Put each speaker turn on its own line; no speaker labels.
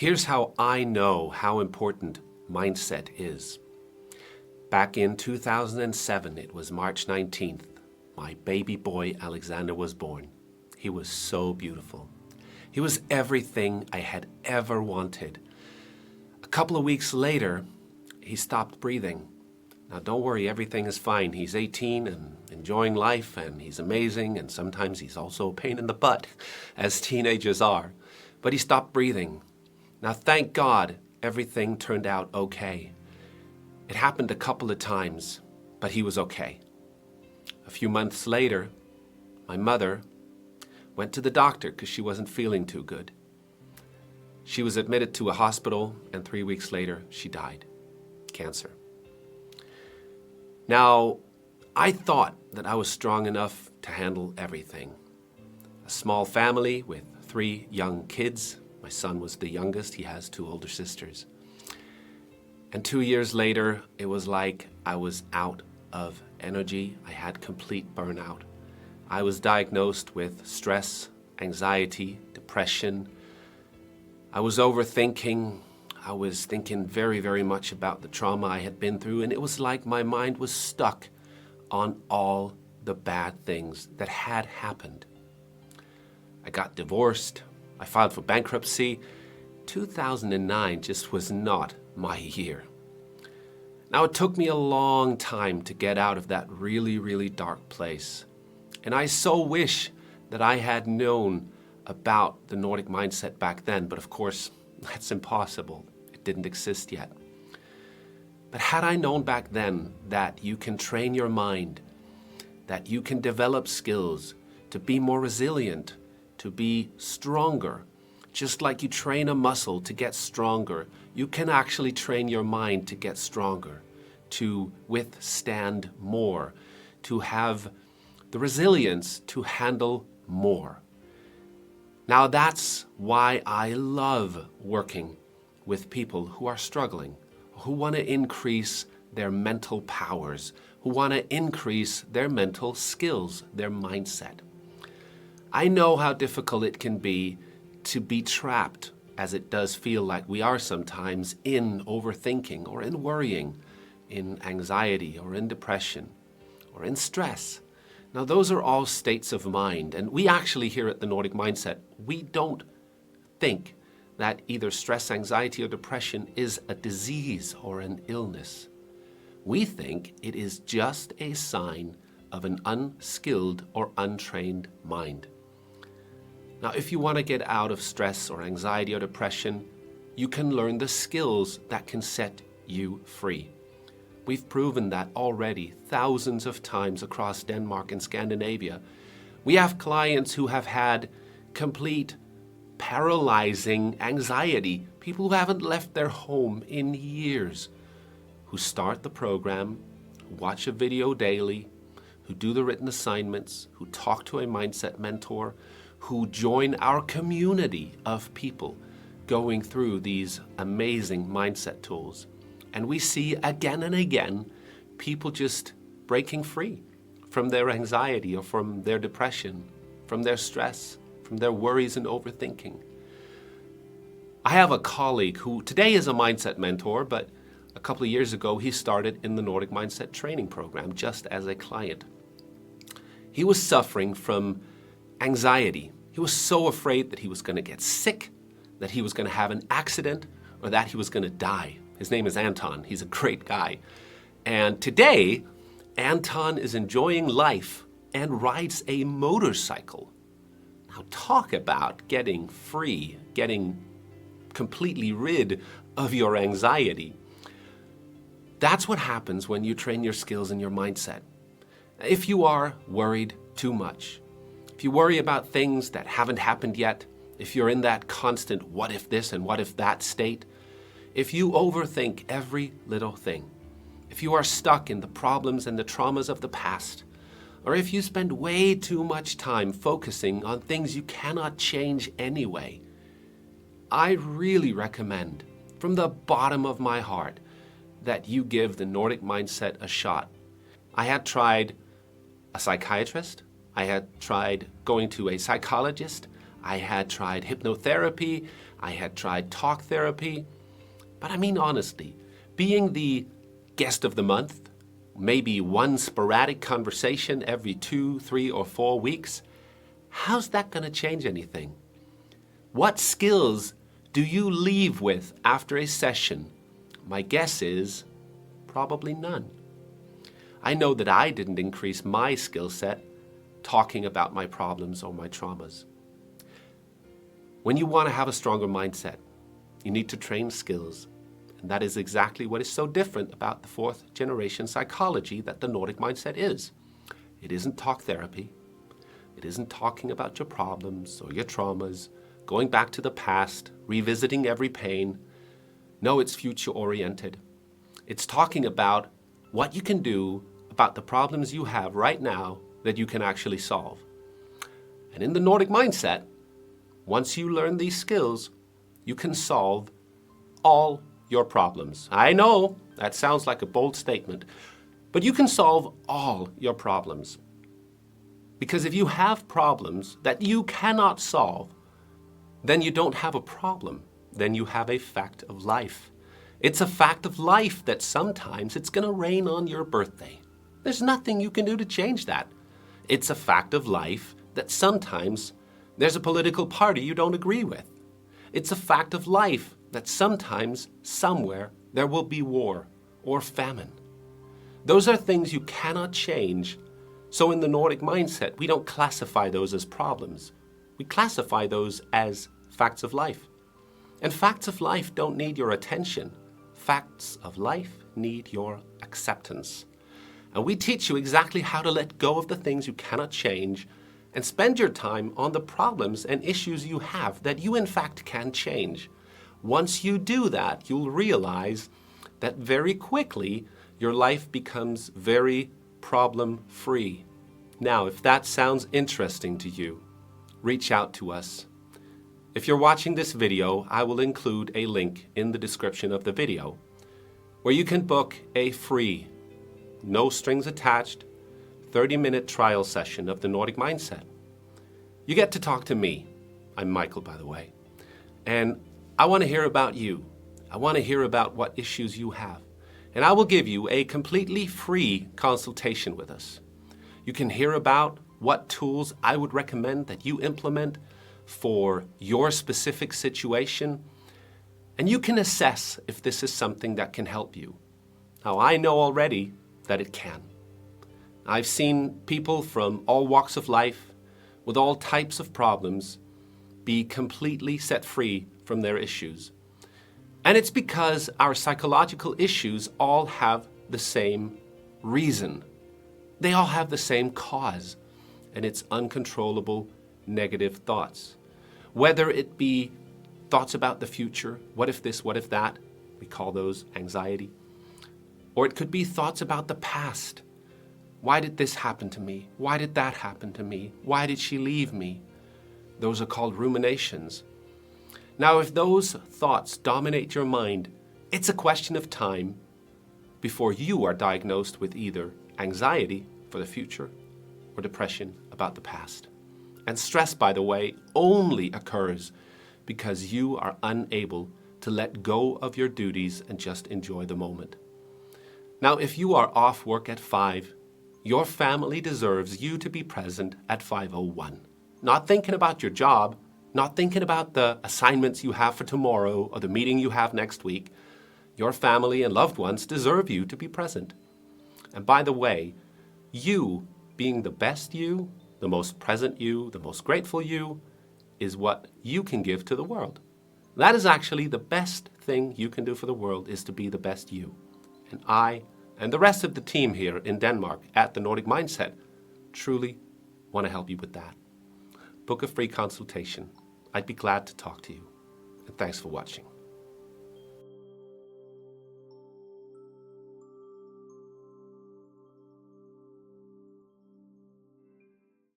Here's how I know how important mindset is. Back in 2007, it was March 19th, my baby boy Alexander was born. He was so beautiful. He was everything I had ever wanted. A couple of weeks later, he stopped breathing. Now don't worry, everything is fine. He's 18 and enjoying life, and he's amazing, and sometimes he's also a pain in the butt, as teenagers are. But he stopped breathing. Now thank God, everything turned out okay. It happened a couple of times, but he was okay. A few months later, my mother went to the doctor because she wasn't feeling too good. She was admitted to a hospital, and 3 weeks later, she died. Cancer. Now, I thought that I was strong enough to handle everything. A small family with 3 young kids. My son was the youngest. He has 2 older sisters. And 2 years later, it was like I was out of energy. I had complete burnout. I was diagnosed with stress, anxiety, depression. I was overthinking. I was thinking very, very much about the trauma I had been through, and it was like my mind was stuck on all the bad things that had happened. I got divorced. I filed for bankruptcy. 2009 just was not my year. Now, it took me a long time to get out of that really, really dark place. And I so wish that I had known about the Nordic Mindset back then, but of course, that's impossible. It didn't exist yet. But had I known back then that you can train your mind, that you can develop skills to be more resilient, to be stronger, just like you train a muscle to get stronger, you can actually train your mind to get stronger, to withstand more, to have the resilience to handle more. Now that's why I love working with people who are struggling, who want to increase their mental powers, who want to increase their mental skills, their mindset. I know how difficult it can be to be trapped, as it does feel like we are sometimes, in overthinking or in worrying, in anxiety or in depression or in stress. Now those are all states of mind, and we actually here at the Nordic Mindset, we don't think that either stress, anxiety, or depression is a disease or an illness. We think it is just a sign of an unskilled or untrained mind. Now, if you want to get out of stress or anxiety or depression, you can learn the skills that can set you free. We've proven that already thousands of times across Denmark and Scandinavia. We have clients who have had complete paralyzing anxiety, people who haven't left their home in years, who start the program, who watch a video daily, who do the written assignments, who talk to a mindset mentor, who join our community of people going through these amazing mindset tools. And we see again and again people just breaking free from their anxiety or from their depression, from their stress, from their worries and overthinking. I have a colleague who today is a mindset mentor, but a couple of years ago he started in the Nordic Mindset training program just as a client. He was suffering from anxiety. He was so afraid that he was going to get sick, that he was going to have an accident, or that he was going to die. His name is Anton. He's a great guy. And today, Anton is enjoying life and rides a motorcycle. Now talk about getting free, getting completely rid of your anxiety. That's what happens when you train your skills and your mindset. If you are worried too much, if you worry about things that haven't happened yet, if you're in that constant what if this and what if that state, if you overthink every little thing, if you are stuck in the problems and the traumas of the past, or if you spend way too much time focusing on things you cannot change anyway, I really recommend, from the bottom of my heart, that you give the Nordic Mindset a shot. I had tried a psychiatrist, I had tried going to a psychologist, I had tried hypnotherapy, I had tried talk therapy, but I mean honestly, being the guest of the month, maybe one sporadic conversation every 2, 3, or 4 weeks, how's that going to change anything? What skills do you leave with after a session? My guess is probably none. I know that I didn't increase my skill set talking about my problems or my traumas. When you want to have a stronger mindset, you need to train skills. And that is exactly what is so different about the fourth generation psychology that the Nordic Mindset is. It isn't talk therapy. It isn't talking about your problems or your traumas, going back to the past, revisiting every pain. No, it's future-oriented. It's talking about what you can do about the problems you have right now that you can actually solve. And in the Nordic Mindset, once you learn these skills, you can solve all your problems. I know that sounds like a bold statement, but you can solve all your problems. Because if you have problems that you cannot solve, then you don't have a problem. Then you have a fact of life. It's a fact of life that sometimes it's going to rain on your birthday. There's nothing you can do to change that. It's a fact of life that sometimes there's a political party you don't agree with. It's a fact of life that sometimes, somewhere, there will be war or famine. Those are things you cannot change. So in the Nordic Mindset, we don't classify those as problems. We classify those as facts of life. And facts of life don't need your attention. Facts of life need your acceptance. And we teach you exactly how to let go of the things you cannot change and spend your time on the problems and issues you have that you in fact can change. Once you do that, you'll realize that very quickly your life becomes very problem-free. Now, if that sounds interesting to you, reach out to us. If you're watching this video, I will include a link in the description of the video where you can book a free, no strings attached, 30-minute trial session of the Nordic Mindset. You get to talk to me. I'm Michael, by the way. And I want to hear about you. I want to hear about what issues you have. And I will give you a completely free consultation with us. You can hear about what tools I would recommend that you implement for your specific situation. And you can assess if this is something that can help you. Now, I know already that it can. I've seen people from all walks of life with all types of problems be completely set free from their issues. And it's because our psychological issues all have the same reason. They all have the same cause, and it's uncontrollable negative thoughts. Whether it be thoughts about the future, what if this, what if that, we call those anxiety. Or it could be thoughts about the past. Why did this happen to me? Why did that happen to me? Why did she leave me? Those are called ruminations. Now, if those thoughts dominate your mind, it's a question of time before you are diagnosed with either anxiety for the future or depression about the past. And stress, by the way, only occurs because you are unable to let go of your duties and just enjoy the moment. Now, if you are off work at 5, your family deserves you to be present at 5:01. Not thinking about your job, not thinking about the assignments you have for tomorrow or the meeting you have next week. Your family and loved ones deserve you to be present. And by the way, you being the best you, the most present you, the most grateful you, is what you can give to the world. That is actually the best thing you can do for the world, is to be the best you. And I and the rest of the team here in Denmark at the Nordic Mindset truly want to help you with that. Book a free consultation. I'd be glad to talk to you. And thanks for watching.